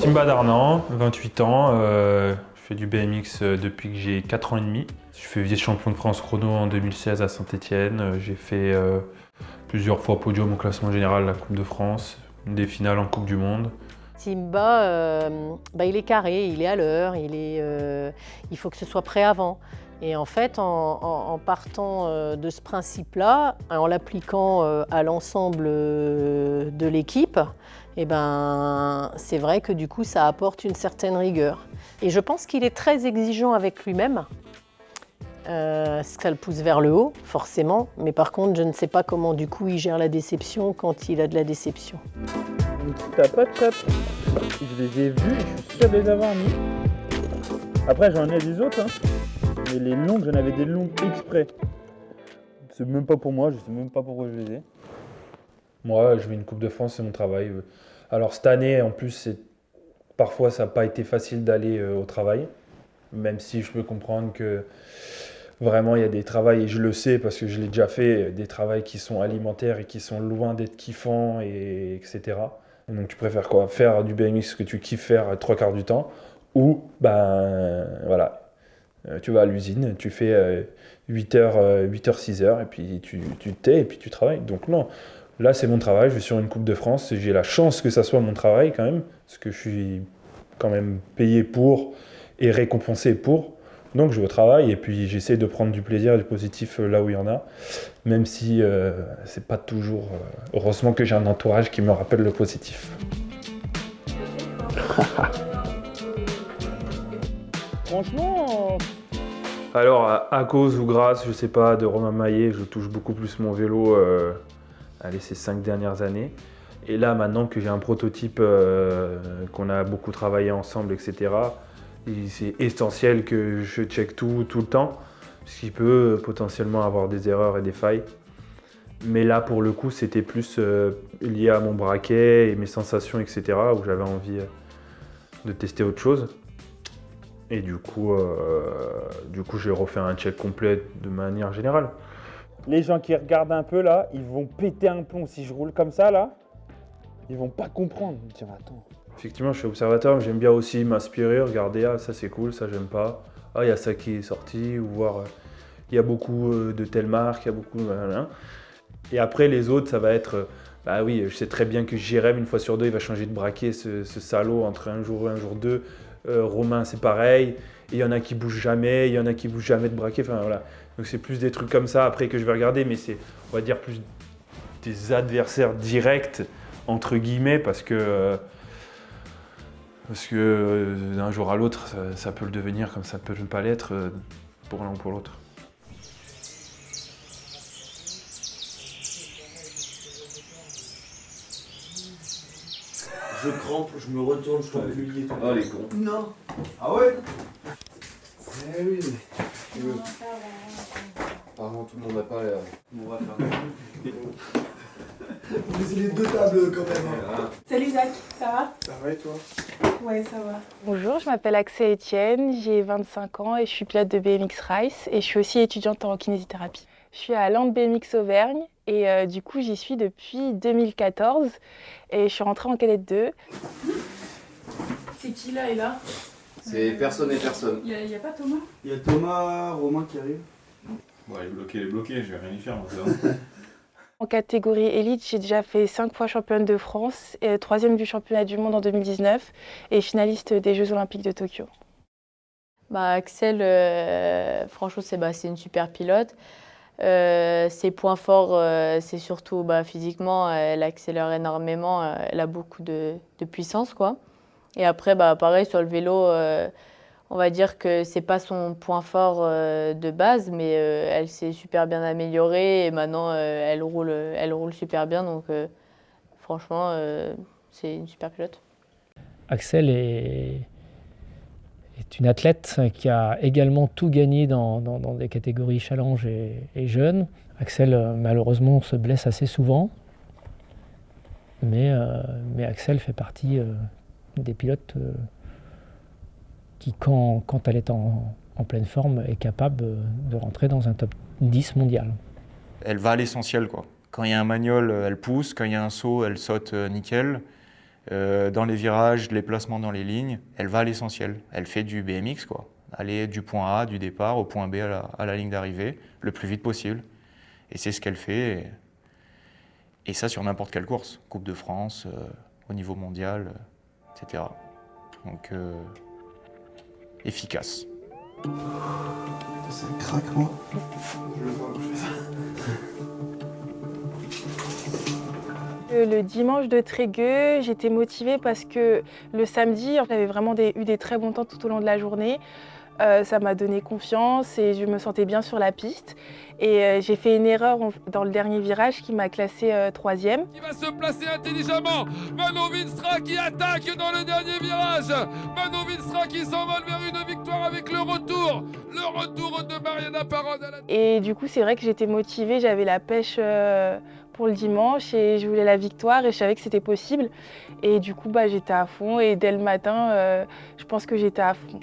Timba Darnan, 28 ans, je fais du BMX depuis que j'ai 4 ans et demi. Je fais vice-champion de France chrono en 2016 à Saint-Étienne. J'ai fait plusieurs fois podium au classement général de la Coupe de France, des finales en Coupe du Monde. Timba, il est carré, il est à l'heure, il faut que ce soit prêt avant. Et en fait, en partant de ce principe-là, en l'appliquant à l'ensemble de l'équipe, c'est vrai que du coup, ça apporte une certaine rigueur. Et je pense qu'il est très exigeant avec lui-même. Ça le pousse vers le haut, forcément. Mais par contre, je ne sais pas comment du coup il gère la déception quand il a de la déception. T'as pas de top. Je les ai vus et je suis sûr de les avoir mis. Après, j'en ai des autres, hein. Mais les longues, j'en avais des longues exprès. C'est même pas pour moi, je sais même pas pourquoi je les ai. Moi, je vais une Coupe de France, c'est mon travail. Alors cette année, en plus, parfois ça n'a pas été facile d'aller au travail. Même si je peux comprendre que vraiment il y a des travails, et je le sais parce que je l'ai déjà fait, des travails qui sont alimentaires et qui sont loin d'être kiffants, etc. Donc tu préfères quoi? Faire du BMX que tu kiffes faire 3/4 du temps, ou tu vas à l'usine, tu fais 8h, 6h, et puis tu te tais et puis tu travailles. Donc non, là c'est mon travail, je vais sur une Coupe de France, et j'ai la chance que ça soit mon travail quand même, parce que je suis quand même payé pour et récompensé pour. Donc je vais au travail et puis j'essaie de prendre du plaisir et du positif là où il y en a, même si c'est pas toujours... heureusement que j'ai un entourage qui me rappelle le positif. Franchement, Alors à cause ou grâce, je sais pas, de Romain Maillet, je touche beaucoup plus mon vélo ces 5 dernières années. Et là maintenant que j'ai un prototype qu'on a beaucoup travaillé ensemble, etc., c'est essentiel que je check tout le temps, parce qu'il peut potentiellement avoir des erreurs et des failles. Mais là, pour le coup, c'était plus lié à mon braquet et mes sensations, etc., où j'avais envie de tester autre chose. Et du coup, j'ai refait un check complet de manière générale. les gens qui regardent un peu là, ils vont péter un plomb. Si je roule comme ça là, ils vont pas comprendre. Ils vont dire attends. Effectivement, je suis observateur, mais j'aime bien aussi m'inspirer, regarder, ah ça c'est cool, ça j'aime pas, ah il y a ça qui est sorti, ou voir, il y a beaucoup de telles marques, il y a beaucoup... Et après les autres, ça va être, bah oui, je sais très bien que Jérém, une fois sur deux, il va changer de braquet, ce salaud, entre un jour et un jour deux. Romain, c'est pareil, il y en a qui bougent jamais, il y en a qui bougent jamais de braquet, enfin voilà. Donc c'est plus des trucs comme ça après que je vais regarder, mais c'est, on va dire, plus des adversaires directs, entre guillemets, parce que d'un jour à l'autre, ça peut le devenir comme ça peut ne pas l'être pour l'un ou pour l'autre. Je crampe, je me retourne, je tombe plus lié. Oh les cons. Non. Ah ouais? Eh oui, mais... Apparemment tout le monde n'a pas l'air. On va faire. Mais c'est les deux tables quand même. Ah. Salut Zach, ça va? Ça va et toi? Ouais, ça va. Bonjour, je m'appelle Axel Etienne, j'ai 25 ans et je suis pilote de BMX Race et je suis aussi étudiante en kinésithérapie. Je suis à Land BMX Auvergne et du coup j'y suis depuis 2014 et je suis rentrée en cadette 2. C'est qui là et là? C'est personne et personne. Y a pas Thomas? Il y a Thomas, Romain qui arrive. Bon, il est bloqué, je vais rien y faire. Moi, En catégorie élite, j'ai déjà fait 5 fois championne de France, et 3e du championnat du monde en 2019 et finaliste des Jeux Olympiques de Tokyo. Axel, franchement, c'est une super pilote. Ses points forts, c'est surtout physiquement, elle accélère énormément, elle a beaucoup de puissance, quoi. Et après, pareil, sur le vélo, on va dire que c'est pas son point fort de base, mais elle s'est super bien améliorée et maintenant elle roule super bien. Donc franchement, c'est une super pilote. Axel est une athlète qui a également tout gagné dans des catégories challenge et jeunes. Axel, malheureusement, se blesse assez souvent, mais Axel fait partie des pilotes qui, quand elle est en pleine forme, est capable de rentrer dans un top 10 mondial. Elle va à l'essentiel, quoi. Quand il y a un manual, elle pousse. Quand il y a un saut, elle saute nickel. Dans les virages, les placements dans les lignes, elle va à l'essentiel. Elle fait du BMX, quoi. Aller du point A, du départ, au point B à la ligne d'arrivée, le plus vite possible. Et c'est ce qu'elle fait. Et ça sur n'importe quelle course. Coupe de France, au niveau mondial, etc. Donc, efficace. Ça craque, moi. Je le vois quand je fais ça. Le dimanche de Trégueux, j'étais motivée parce que le samedi, j'avais vraiment eu des très bons temps tout au long de la journée. Ça m'a donné confiance et je me sentais bien sur la piste. Et j'ai fait une erreur dans le dernier virage qui m'a classée 3e. Il va se placer intelligemment. Manon Winstra qui attaque dans le dernier virage. Manon Winstra qui s'envole vers une victoire avec le retour. Le retour de Mariana Parode. Et du coup, c'est vrai que j'étais motivée, j'avais la pêche pour le dimanche et je voulais la victoire et je savais que c'était possible. Et du coup, j'étais à fond et dès le matin, je pense que j'étais à fond.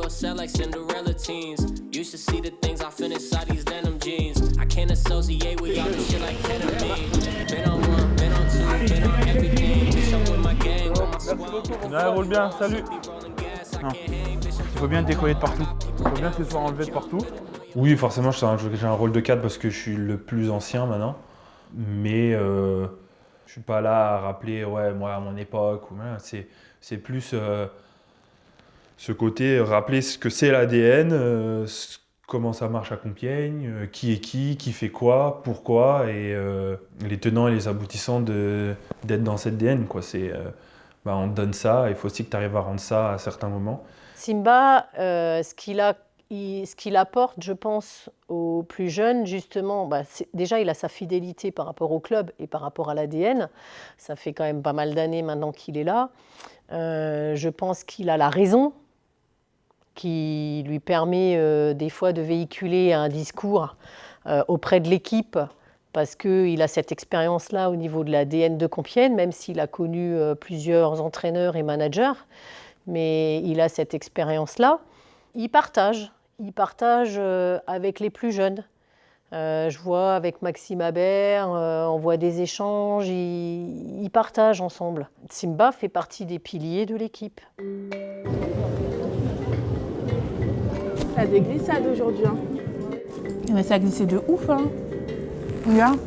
Upset like Cinderella teens. You should see the things I feel inside these denim jeans. I can't associate with y'all this shit like ketamine. Been on one, been on two, been on everything. Bitch, I'm with my gang, with my squad. Ouais, roule bien, salut. Non. Il faut bien décoller de partout. Il faut bien que ce soit enlevé de partout. Oui, forcément, j'ai un rôle de 4 parce que je suis le plus ancien maintenant. Mais je suis pas là à rappeler, ouais, moi à mon époque. C'est plus ce côté, rappeler ce que c'est l'ADN, comment ça marche à Compiègne, qui est qui fait quoi, pourquoi, et les tenants et les aboutissants d'être dans cette ADN, quoi. On te donne ça, il faut aussi que tu arrives à rendre ça à certains moments. Simba, ce qu'il apporte, je pense, aux plus jeunes, justement, déjà, il a sa fidélité par rapport au club et par rapport à l'ADN. Ça fait quand même pas mal d'années maintenant qu'il est là. Je pense qu'il a la raison, qui lui permet des fois de véhiculer un discours auprès de l'équipe, parce qu'il a cette expérience-là au niveau de l'ADN de Compiègne, même s'il a connu plusieurs entraîneurs et managers, mais il a cette expérience-là. Il partage avec les plus jeunes. Je vois avec Maxime Habert, on voit des échanges, ils partagent ensemble. Simba fait partie des piliers de l'équipe. Ça a des glissades aujourd'hui. Mais ça a glissé de ouf. Regarde.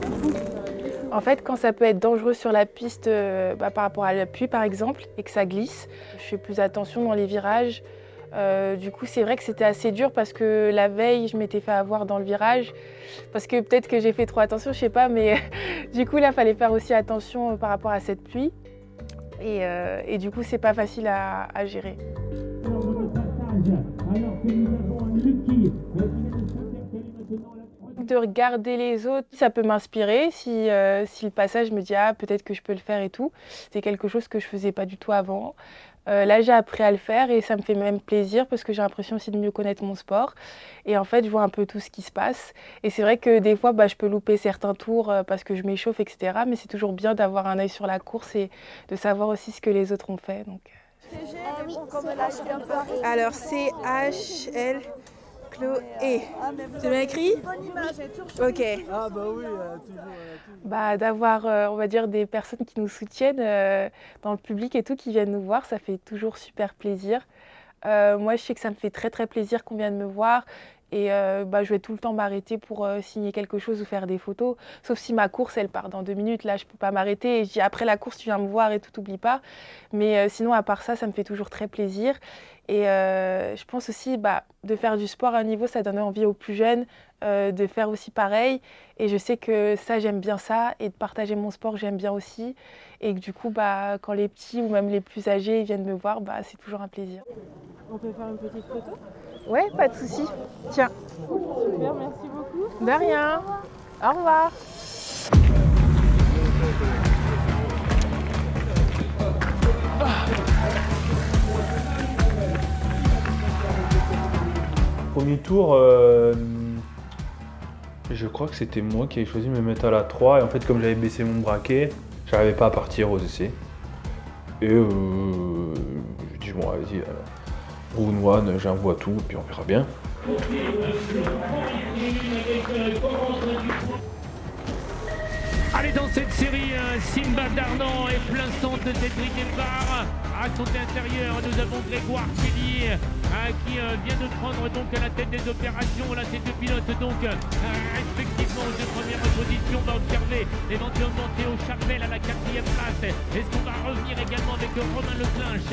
En fait, quand ça peut être dangereux sur la piste par rapport à la pluie, par exemple, et que ça glisse, je fais plus attention dans les virages. Du coup, c'est vrai que c'était assez dur parce que la veille, je m'étais fait avoir dans le virage. Parce que peut-être que j'ai fait trop attention, je sais pas, mais du coup, là, il fallait faire aussi attention par rapport à cette pluie. Et du coup, c'est pas facile à gérer. De regarder les autres, ça peut m'inspirer. Si le passage me dit peut-être que je peux le faire et tout. C'était quelque chose que je faisais pas du tout avant. Là, j'ai appris à le faire et ça me fait même plaisir parce que j'ai l'impression aussi de mieux connaître mon sport. Et en fait, je vois un peu tout ce qui se passe. Et c'est vrai que des fois, je peux louper certains tours parce que je m'échauffe, etc. Mais c'est toujours bien d'avoir un œil sur la course et de savoir aussi ce que les autres ont fait. Donc. Alors, C-H-L... Chloé. C'est bien écrit ? Ok. Ah bah oui, toujours. D'avoir, on va dire, des personnes qui nous soutiennent dans le public et tout, qui viennent nous voir, ça fait toujours super plaisir. Moi, je sais que ça me fait très très plaisir qu'on vienne me voir. Et je vais tout le temps m'arrêter pour signer quelque chose ou faire des photos. Sauf si ma course, elle part dans 2 minutes. Là, je ne peux pas m'arrêter. Et je dis, après la course, tu viens me voir et tout, t'oublie pas. Mais sinon, à part ça, ça me fait toujours très plaisir. Et je pense aussi, de faire du sport à un niveau, ça donne envie aux plus jeunes de faire aussi pareil. Et je sais que ça, j'aime bien ça. Et de partager mon sport, j'aime bien aussi. Et que du coup, quand les petits ou même les plus âgés viennent me voir, c'est toujours un plaisir. On peut faire une petite photo ? Ouais, pas de souci. Tiens. Super, merci beaucoup. De rien. Au revoir. Premier tour, je crois que c'était moi qui avais choisi de me mettre à la 3. Et en fait, comme j'avais baissé mon braquet, j'arrivais pas à partir aux essais. Et je dis, bon, vas-y, Round one, j'envoie tout, et puis on verra bien. Allez, dans cette série, Simba Darnan est plein centre de cette grille départ. À son intérieur, nous avons Grégoire Kelly qui vient de prendre donc la tête des opérations. Là, ces deux pilotes donc respectivement aux deux premières positions. On va observer éventuellement Théo Charvel à la 4e place. Est-ce qu'on va revenir également avec Romain Leclinch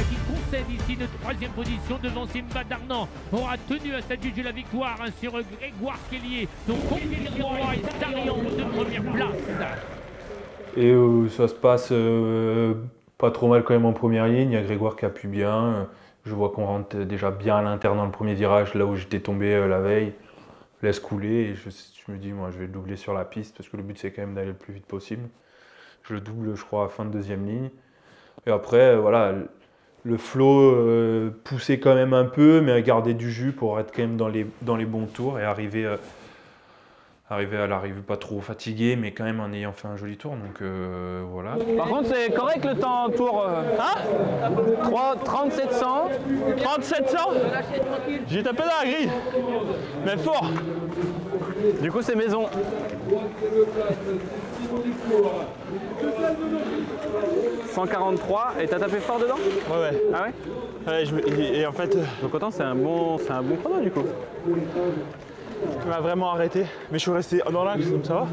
qui concède ici de 3e position devant Simba Darnan. Aura tenu à s'adjuger la victoire sur Grégoire Kelly. Donc confirmons et Darian aux deux premières places. Et ça se passe pas trop mal quand même en première ligne. Il y a Grégoire qui appuie bien. Je vois qu'on rentre déjà bien à l'interne dans le premier virage, là où j'étais tombé la veille. Laisse couler et je me dis, moi, je vais le doubler sur la piste parce que le but, c'est quand même d'aller le plus vite possible. Je le double, je crois, à fin de deuxième ligne. Et après, voilà, le flow poussait quand même un peu, mais à garder du jus pour être quand même dans les bons tours et arriver à l'arrivée pas trop fatigué, mais quand même en ayant fait un joli tour, donc voilà. Par contre, c'est correct le temps en tour. Hein 3700. 3700 J'ai tapé dans la grille, mais fort. Du coup, c'est maison. « 143, et t'as tapé fort dedans? Ouais. Ah ouais, et en fait... Donc autant c'est un bon chrono du coup. Il m'a vraiment arrêté, mais je suis resté dans l'axe, donc ça va.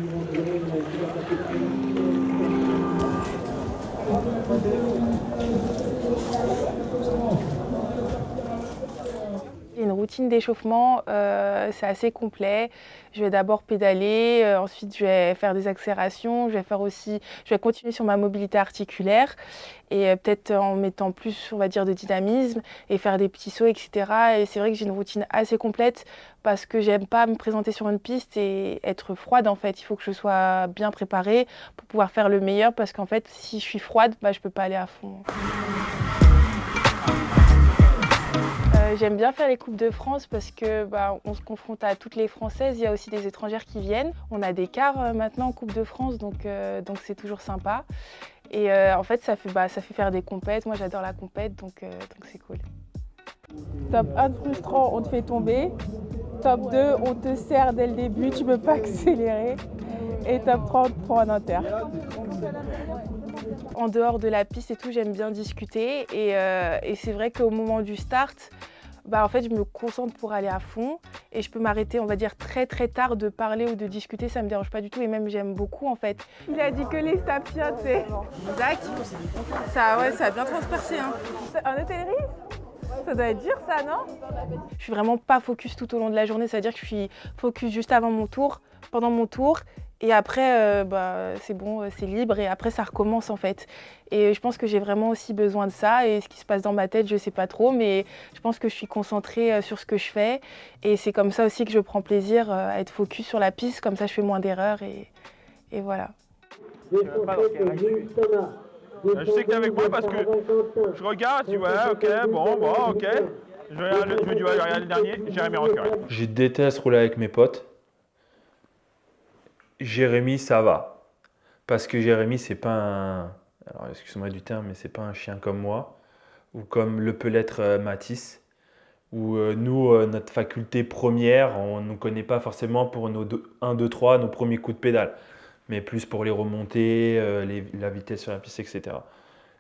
Une routine d'échauffement, c'est assez complet. Je vais d'abord pédaler, ensuite je vais faire des accélérations, je vais continuer sur ma mobilité articulaire et peut-être en mettant plus, on va dire, de dynamisme et faire des petits sauts, etc. Et c'est vrai que j'ai une routine assez complète parce que j'aime pas me présenter sur une piste et être froide en fait. Il faut que je sois bien préparée pour pouvoir faire le meilleur parce qu'en fait, si je suis froide, je peux pas aller à fond. J'aime bien faire les Coupes de France parce que on se confronte à toutes les Françaises. Il y a aussi des étrangères qui viennent. On a des quarts maintenant en Coupe de France, donc c'est toujours sympa. Et en fait, ça fait faire des compètes. Moi, j'adore la compète, donc c'est cool. Top 1 frustrant, on te fait tomber. Top 2, on te serre dès le début, tu peux pas accélérer. Et top 3, on te prend en inter. En dehors de la piste et tout, j'aime bien discuter. Et c'est vrai qu'au moment du start, en fait, je me concentre pour aller à fond et je peux m'arrêter, on va dire, très très tard de parler ou de discuter, ça me dérange pas du tout et même j'aime beaucoup en fait. Il a dit que les stapiotes, c'est... Exact. Ça a bien transpercé. Hein. En hôtellerie ? Ça doit être dur ça, non ? Je suis vraiment pas focus tout au long de la journée, c'est-à-dire que je suis focus juste avant mon tour, pendant mon tour. Et après, c'est bon, c'est libre et après ça recommence en fait. Et je pense que j'ai vraiment aussi besoin de ça et ce qui se passe dans ma tête, je sais pas trop, mais je pense que je suis concentrée sur ce que je fais et c'est comme ça aussi que je prends plaisir à être focus sur la piste, comme ça je fais moins d'erreurs et voilà. Je sais que t'es avec moi parce que je regarde, tu vois, ok, ok. Je me dis, regarde le dernier, Jérémy Rancurel. Je déteste rouler avec mes potes. Jérémy, ça va. Parce que Jérémy, c'est pas un... Alors, excuse-moi du terme, mais c'est pas un chien comme moi. Ou comme le peut l'être Mathis. Où nous, notre faculté première, on ne nous connaît pas forcément pour nos 1, 2, 3, nos premiers coups de pédale. Mais plus pour les remontées, la vitesse sur la piste, etc.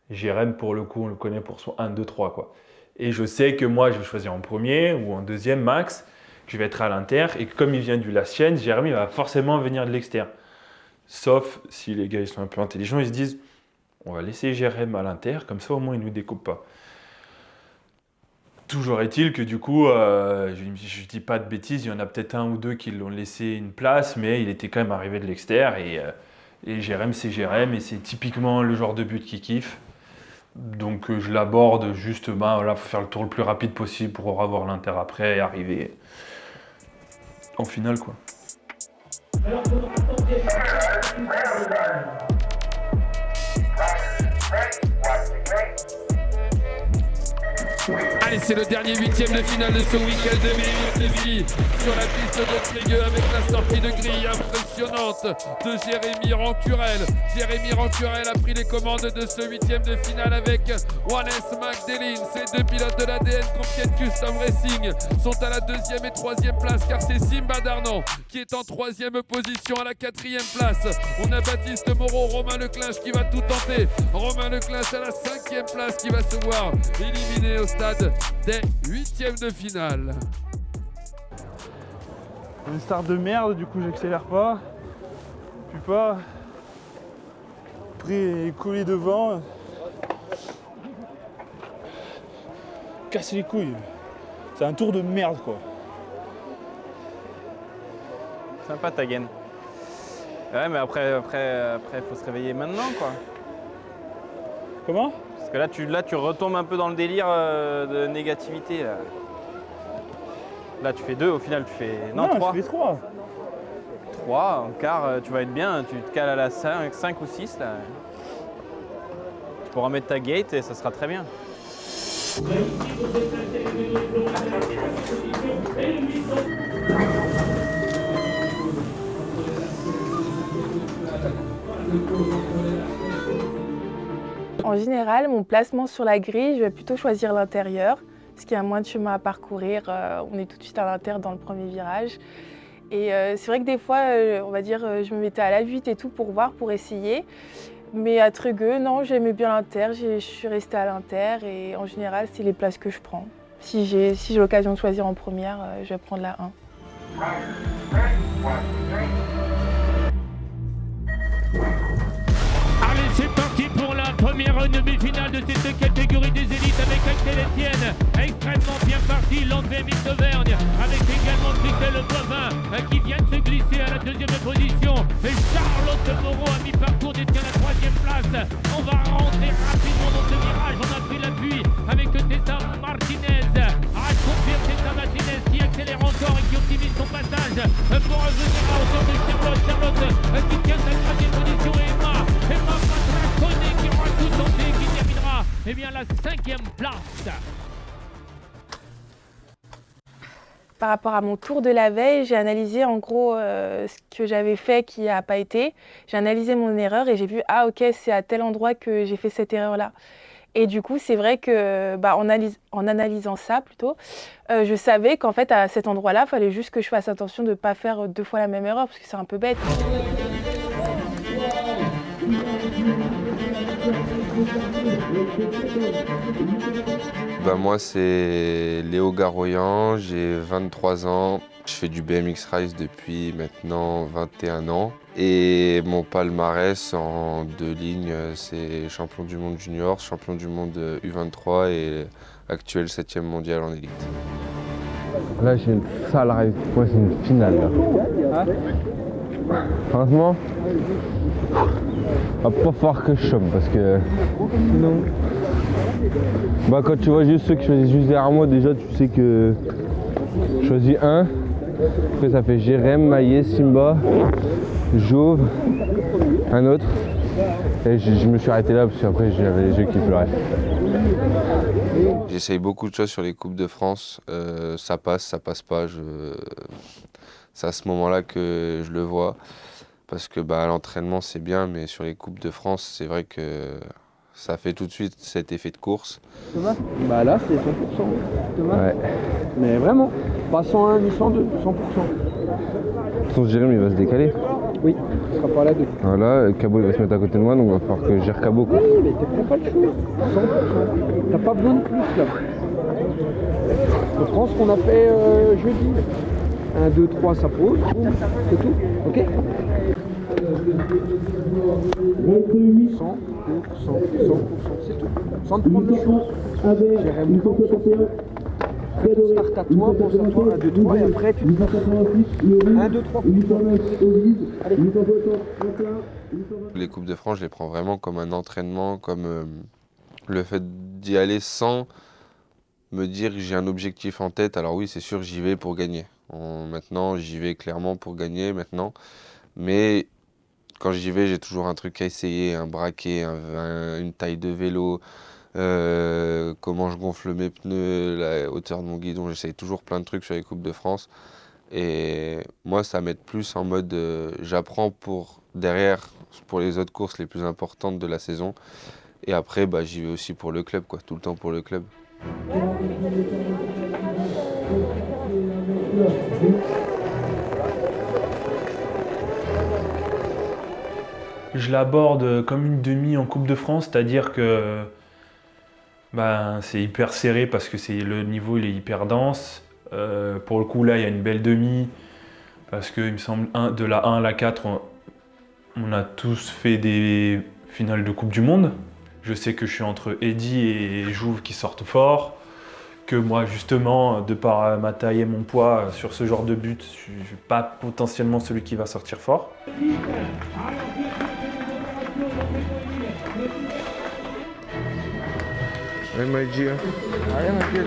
Jérémy, pour le coup, on le connaît pour son 1, 2, 3, quoi. Et je sais que moi, je vais choisir en premier ou en deuxième max. Je vais être à l'inter et comme il vient du Last Chance, Jérémy va forcément venir de l'extérieur. Sauf si les gars ils sont un peu intelligents, ils se disent on va laisser Jérémy à l'inter, comme ça au moins il ne nous découpe pas. Toujours est-il que du coup, je ne dis pas de bêtises, il y en a peut-être un ou deux qui l'ont laissé une place, mais il était quand même arrivé de l'extérieur et Jérémy c'est Jérémy et c'est typiquement le genre de but qu'il kiffe. Donc je l'aborde juste, voilà, faut faire le tour le plus rapide possible pour avoir l'inter après et arriver en finale, quoi. Allez, Allez, c'est le dernier 8e de finale de ce week-end de BMX sur la piste de Trégueux avec la sortie de grille impressionnante de Jérémy Rancurel. Jérémy Rancurel a pris les commandes de ce 8e de finale avec Wallace McDellin. Ces deux pilotes de l'ADN Compiègne Custom Racing sont à la 2e et 3e place, car c'est Simba Darnan qui est en 3e position. À la 4e place, on a Baptiste Moreau, Romain Leclinch qui va tout tenter. Romain Leclinch à la 5e place qui va se voir éliminé au stade des 8e de finale. Une start de merde, du coup j'accélère pas. Puis pas. Après collé devant. Casse les couilles. C'est un tour de merde quoi. Sympa ta gaine. Ouais, mais après, faut se réveiller maintenant, quoi. Comment? Parce que là, tu retombes un peu dans le délire de négativité. Là, tu fais 2, au final, tu fais... Non, 3. Je fais 3. 3, en quart, tu vas être bien. Tu te cales à la 5 ou 6, là. Tu pourras mettre ta gate et ça sera très bien. En général, mon placement sur la grille, je vais plutôt choisir l'intérieur, parce qu'il y a moins de chemin à parcourir. On est tout de suite à l'intérieur dans le premier virage. Et c'est vrai que des fois, on va dire, je me mettais à la 8 et tout pour voir, pour essayer. Mais à Trégueux, non, j'aimais bien l'inter, je suis restée à l'inter et en général, c'est les places que je prends. Si j'ai l'occasion de choisir en première, je vais prendre la 1. Allez, c'est parti pour la première demi-finale de cette catégorie des élites avec Axel Etienne, extrêmement bien parti, Land BMX Auvergne, avec également Christelle Boivin qui vient de se glisser à la 2e position. Et Charlotte Moreau à mi-parcours détient la 3e place. On va rentrer rapidement dans ce virage, on a pris l'appui avec Tessa Martinez. À confirmer Tessa Martinez qui accélère encore et qui optimise son passage pour revenir à hauteur de Charlotte qui tient sa 3e position et Emma Patracone qui aura tout tenté et qui terminera la 5e place. Par rapport à mon tour de la veille, j'ai analysé en gros ce que j'avais fait qui n'a pas été. J'ai analysé mon erreur et j'ai vu, ah ok, c'est à tel endroit que j'ai fait cette erreur-là. Et du coup, c'est vrai que en analysant ça plutôt, je savais qu'en fait, à cet endroit-là, il fallait juste que je fasse attention de ne pas faire 2 fois la même erreur, parce que c'est un peu bête. Moi, c'est Léo Garoyan, j'ai 23 ans. Je fais du BMX Race depuis maintenant 21 ans. Et mon palmarès en 2 lignes, c'est champion du monde junior, champion du monde U23 et actuel 7e mondial en élite. Là, j'ai une sale race. Moi, c'est une finale. Là. Franchement, va pas falloir que je chope parce que non. Quand tu vois juste ceux qui choisissent juste derrière moi, déjà tu sais que je choisis un. Après ça fait Jérém, Maillet, Simba, Jauve, un autre. Et je me suis arrêté là parce qu'après j'avais les yeux qui pleuraient. J'essaye beaucoup de choses sur les Coupes de France. Ça passe pas. C'est à ce moment-là que je le vois. Parce que l'entraînement c'est bien, mais sur les Coupes de France, c'est vrai que ça fait tout de suite cet effet de course. Thomas ? Là c'est 100%. Thomas ? Ouais. Mais vraiment, pas 101 ni 102, 100%. Sauf Jérém il va se décaler. Oui, il sera pas là deux. Voilà, Cabot il va se mettre à côté de moi, donc il va falloir que je gère Cabot. Oui, mais t'as pas le choix. 100%. T'as pas besoin de plus là. On prend ce qu'on a fait jeudi. 1, 2, 3, ça pose. C'est tout. Ok ? 100%, c'est tout. Sans te prendre de choses. Jérém, start à toi, pense à toi, 1, 2, 3, et après tu te passes 1, 2, 3 pour toi. Allez. Les Coupes de France, je les prends vraiment comme un entraînement, comme le fait d'y aller sans me dire que j'ai un objectif en tête. Alors oui, c'est sûr, j'y vais pour gagner. Maintenant, j'y vais clairement pour gagner maintenant. Mais quand j'y vais, j'ai toujours un truc à essayer, un braquet, une taille de vélo, comment je je gonfle mes pneus, la hauteur de mon guidon, j'essaye toujours plein de trucs sur les Coupes de France. Et moi, ça m'aide plus en mode j'apprends pour derrière, pour les autres courses les plus importantes de la saison. Et après, bah, j'y vais aussi pour le club, quoi, tout le temps pour le club. Je l'aborde comme une demi en Coupe de France, c'est-à-dire que c'est hyper serré parce que le niveau il est hyper dense. Pour le coup là il y a une belle demi parce que il me semble de la 1 à la 4 on a tous fait des finales de Coupe du Monde. Je sais que je suis entre Eddy et Jouve qui sortent fort, que moi justement de par ma taille et mon poids sur ce genre de but je suis pas potentiellement celui qui va sortir fort. Hey my dear. Allez, my dear.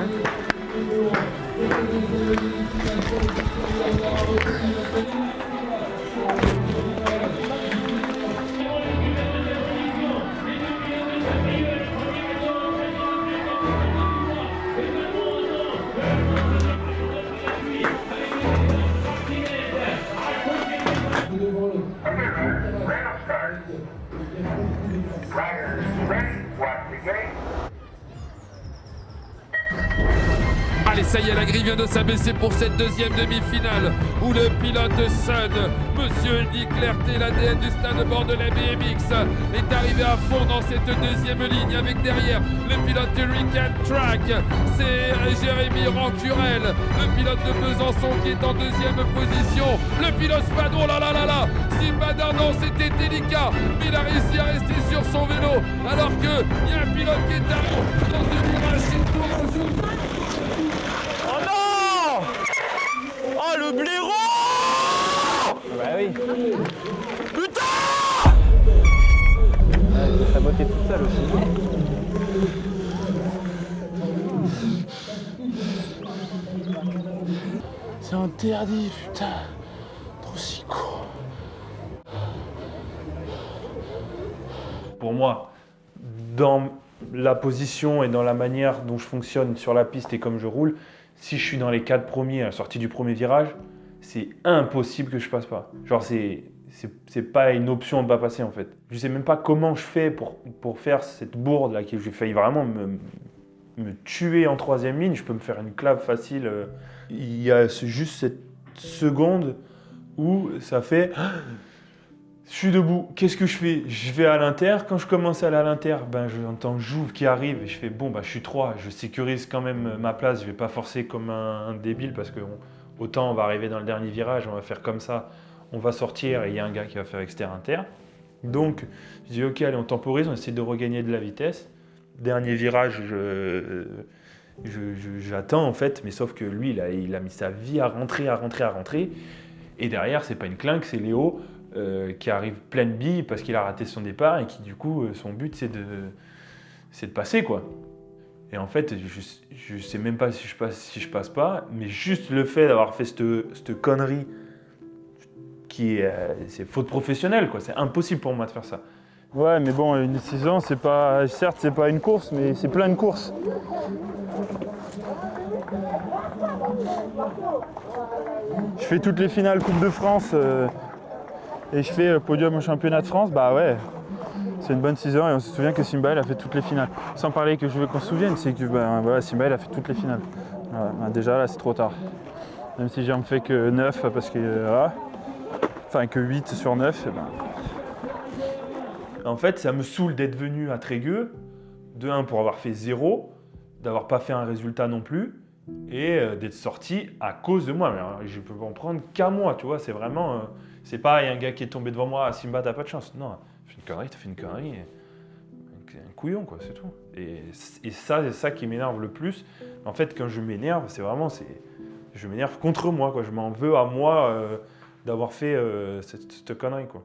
Allez, ça y est, la grille vient de s'abaisser pour cette deuxième demi-finale où le pilote Sun, Monsieur Eddy Clerté, l'ADN du stade Bordelais BMX, est arrivé à fond dans cette deuxième ligne avec derrière le pilote de Rican Track, c'est Jérémy Rancurel, le pilote de Besançon qui est en deuxième position, le pilote Spadon, là, Simba Darnan, c'était délicat, mais il a réussi à rester sur son vélo alors qu'il y a un pilote qui est arrivé dans ce virage. Oh non! Oh le blaireau! Bah oui. Putain! Il s'est saboté tout seul aussi. C'est interdit, putain. Trop psycho. Pour moi, dans la position et dans la manière dont je fonctionne sur la piste et comme je roule, si je suis dans les 4 premiers à la sortie du premier virage, c'est impossible que je passe pas. Genre c'est pas une option de pas passer en fait. Je sais même pas comment je fais pour faire cette bourde là, que j'ai failli vraiment me tuer en 3e ligne. Je peux me faire une clave facile. Il y a juste cette seconde où ça fait... Je suis debout, qu'est-ce que je fais? Je vais à l'inter. Quand je commence à aller à l'inter, j'entends Jouve qui arrive et je fais bon, je suis 3, je sécurise quand même ma place. Je vais pas forcer comme un débile parce que autant on va arriver dans le dernier virage, on va faire comme ça, on va sortir et il y a un gars qui va faire exter-inter. Donc je dis ok, allez, on temporise, on essaie de regagner de la vitesse. Dernier virage, j'attends en fait, mais sauf que lui, il a mis sa vie à rentrer. Et derrière, c'est pas une clinque, c'est Léo. Qui arrive pleine bille parce qu'il a raté son départ et qui du coup son but c'est de passer quoi. Et en fait je sais même pas si je passe pas, mais juste le fait d'avoir fait cette connerie c'est faute professionnelle quoi, c'est impossible pour moi de faire ça. Ouais mais bon une décision c'est pas, certes c'est pas une course mais c'est plein de courses. Je fais toutes les finales Coupe de France et je fais le podium au championnat de France, bah ouais, c'est une bonne saison et on se souvient que Simba il a fait toutes les finales. Sans parler que je veux qu'on se souvienne, c'est que voilà, Simba il a fait toutes les finales. Voilà, déjà là c'est trop tard. Même si j'en fais que 9 parce que voilà, enfin que 8 sur 9. En fait ça me saoule d'être venu à Trégueux, de 1 pour avoir fait 0, d'avoir pas fait un résultat non plus et d'être sorti à cause de moi. Mais alors, je peux en prendre qu'à moi, tu vois, c'est vraiment... c'est pas, il y a un gars qui est tombé devant moi, Simba, t'as pas de chance. Non, t'as fait une connerie, un couillon, quoi, c'est tout. Et ça, c'est ça qui m'énerve le plus. En fait, quand je m'énerve, c'est vraiment, je m'énerve contre moi, quoi. Je m'en veux à moi d'avoir fait cette connerie, quoi.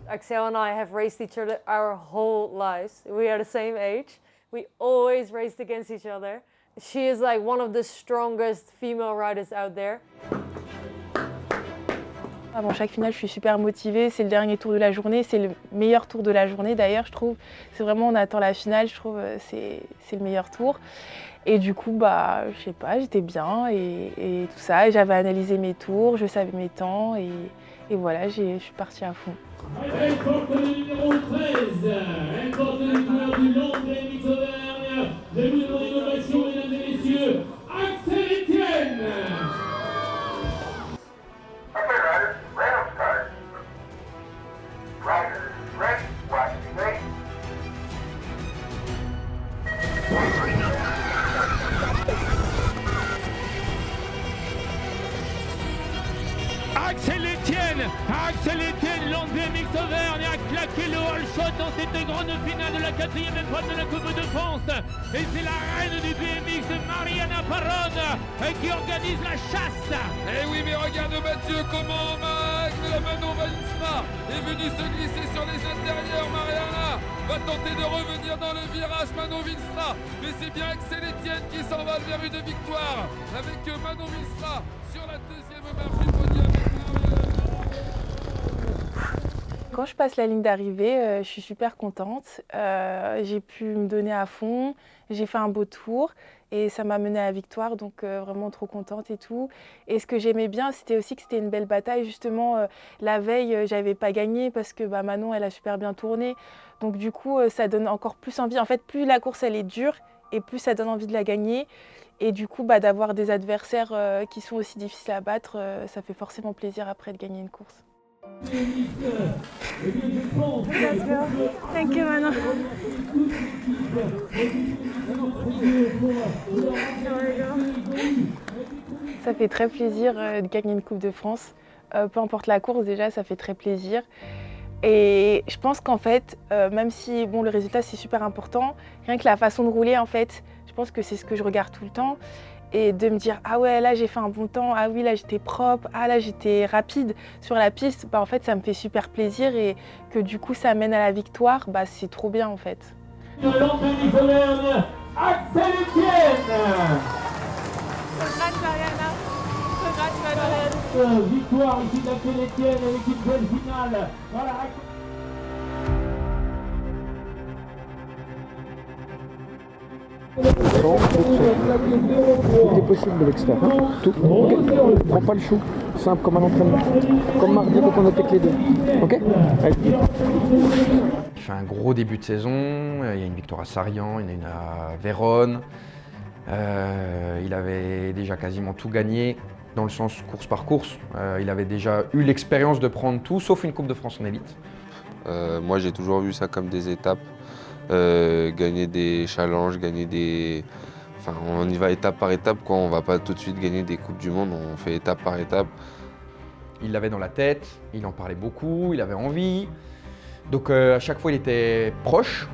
Axel and I have raced each other our whole lives. We are the same age. We always raced against each other. She is like one of the strongest female riders out there. Avant chaque finale, je suis super motivée. C'est le dernier tour de la journée. C'est le meilleur tour de la journée d'ailleurs, je trouve. C'est vraiment, on attend la finale, je trouve, c'est le meilleur tour. Et du coup, bah, je sais pas, j'étais bien et tout ça. J'avais analysé mes tours, je savais mes temps et voilà, je suis partie à fond. Elle porte le numéro 13, elle porte les couleurs du Land BMX Auvergne. Je vous demande une ovation, mesdames et messieurs, Axel Etienne. Axel Etienne, Land BMX Auvergne a claqué le all shot dans cette grande finale de la 4e épreuve de la Coupe de France. Et c'est la reine du BMX, Mariana Parron, qui organise la chasse. Eh oui, mais regarde Mathieu comment la Manon Vinstra est venue se glisser sur les intérieurs. Mariana va tenter de revenir dans le virage, Manon Vinstra. Mais c'est bien Axel Etienne qui s'envole vers une victoire avec Manon Vinstra sur la deuxième marche du podium. Quand je passe la ligne d'arrivée, je suis super contente. J'ai pu me donner à fond, j'ai fait un beau tour et ça m'a menée à la victoire, donc vraiment trop contente et tout. Et ce que j'aimais bien, c'était aussi que c'était une belle bataille. Justement, la veille, j'avais pas gagné parce que Manon, elle a super bien tourné. Donc du coup, ça donne encore plus envie. En fait, plus la course, elle est dure et plus ça donne envie de la gagner. Et du coup, d'avoir des adversaires qui sont aussi difficiles à battre, ça fait forcément plaisir après de gagner une course. Let's go. Thank you, Manon. Ça fait très plaisir de gagner une Coupe de France. Peu importe la course, déjà, ça fait très plaisir. Et je pense qu'en fait, même si le résultat c'est super important, rien que la façon de rouler, en fait, je pense que c'est ce que je regarde tout le temps. Et de me dire, ah ouais, là j'ai fait un bon temps, ah oui, là j'étais propre, ah là j'étais rapide sur la piste, en fait ça me fait super plaisir et que du coup ça mène à la victoire, c'est trop bien en fait. Land BMX Auvergne, Axel Etienne. Congrats Mariana. Congrats Manon. Victoire ici d'Axel Etienne avec une belle finale. Voilà. Tout est possible de l'extérieur. Tout. Ok. Prends pas le chou. Simple comme un entraînement. Comme mardi quand on était que les deux. Ok. Allez. Il fait un gros début de saison. Il y a une victoire à Sarian, il y en a une à Vérone. Il avait déjà quasiment tout gagné dans le sens course par course. Il avait déjà eu l'expérience de prendre tout sauf une Coupe de France en élite. Moi j'ai toujours vu ça comme des étapes. Gagner des challenges, gagner des... Enfin, on y va étape par étape, quoi. On va pas tout de suite gagner des Coupes du Monde, on fait étape par étape. Il l'avait dans la tête, il en parlait beaucoup, il avait envie. Donc à chaque fois il était proche.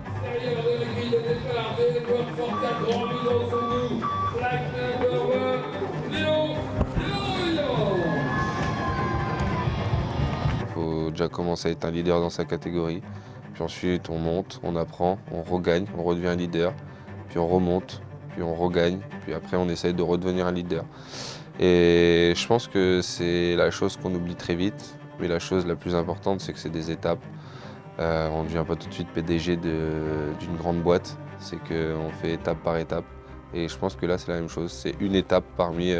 Il faut déjà commencer à être un leader dans sa catégorie. Puis ensuite, on monte, on apprend, on regagne, on redevient leader. Puis on remonte, puis on regagne. Puis après, on essaye de redevenir un leader. Et je pense que c'est la chose qu'on oublie très vite. Mais la chose la plus importante, c'est que c'est des étapes. On ne devient pas tout de suite PDG d'une grande boîte. C'est qu'on fait étape par étape. Et je pense que là, c'est la même chose. C'est une étape parmi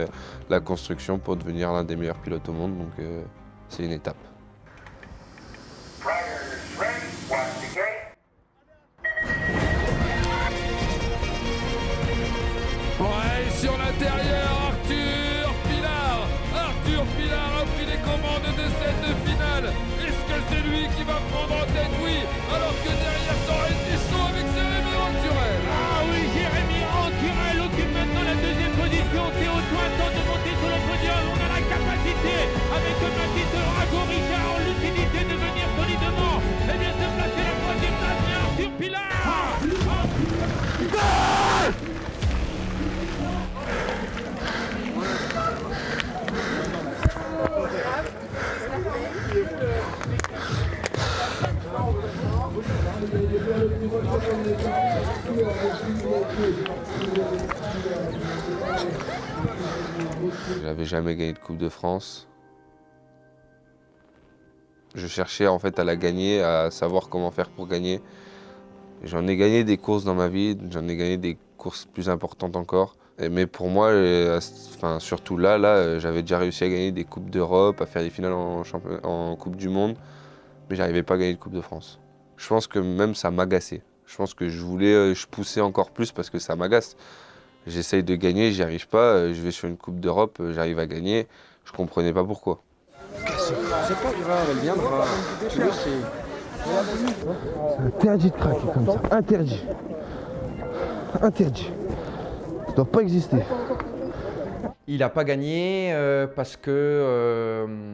la construction pour devenir l'un des meilleurs pilotes au monde. Donc c'est une étape. Ouais, sur l'intérieur, Arthur Pilar a pris les commandes de cette finale. Est-ce que c'est lui qui va prendre en tête? Oui, alors que derrière ça aurait été chaud avec Jérémy Rancurel. Ah oui, Jérémy Rancurel occupe maintenant la deuxième position. Théo Toin tente de monter sur le podium. On a la capacité, avec Mathis Rago-Ricard en lucidité, de venir solidement et bien se placer la troisième place. Et Arthur Pilar. J'avais jamais gagné de Coupe de France. Je cherchais en fait à la gagner, à savoir comment faire pour gagner. J'en ai gagné des courses dans ma vie, j'en ai gagné des courses plus importantes encore. Mais pour moi, surtout là, j'avais déjà réussi à gagner des Coupes d'Europe, à faire des finales en Coupe du Monde, mais j'arrivais pas à gagner de Coupe de France. Je pense que même ça m'agaçait. Je pense que je poussais encore plus parce que ça m'agace. J'essaye de gagner, j'y arrive pas, je vais sur une Coupe d'Europe, j'arrive à gagner, je comprenais pas pourquoi. C'est pas grave, elle viendra. Tu le sais. C'est interdit de craquer comme ça. Interdit. Interdit. Ça doit pas exister. Il n'a pas gagné parce que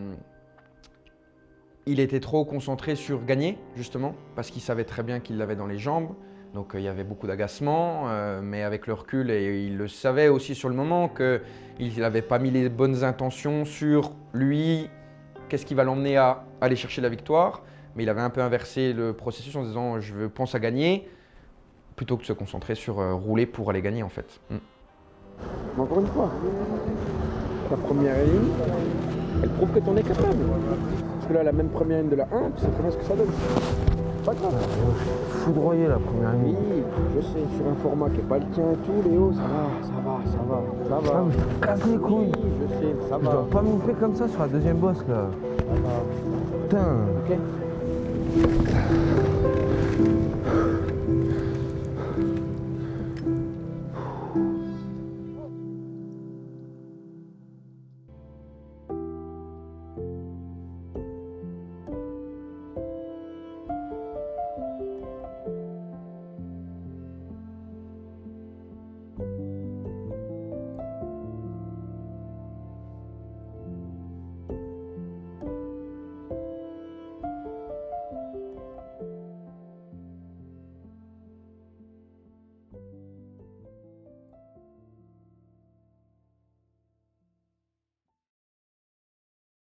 il était trop concentré sur gagner, justement, parce qu'il savait très bien qu'il l'avait dans les jambes. Donc il y avait beaucoup d'agacement, mais avec le recul, et il le savait aussi sur le moment, qu'il n'avait pas mis les bonnes intentions sur lui, qu'est-ce qui va l'emmener à aller chercher la victoire. Mais il avait un peu inversé le processus en disant je pense à gagner, plutôt que de se concentrer sur rouler pour aller gagner en fait. Mais encore une fois, la première ligne, elle prouve que tu en es capable. Parce que là, la même première ligne de la 1, tu sais très bien ce que ça donne. Pas grave. Foudroyé la première ligne. Oui, je sais, sur un format qui n'est pas le tien et tout, Léo, ça va. Ah, mais je casse les couilles. Oui, je sais, ça Je va. dois pas me faire comme ça sur la deuxième bosse là. Ça va. Putain. Ok.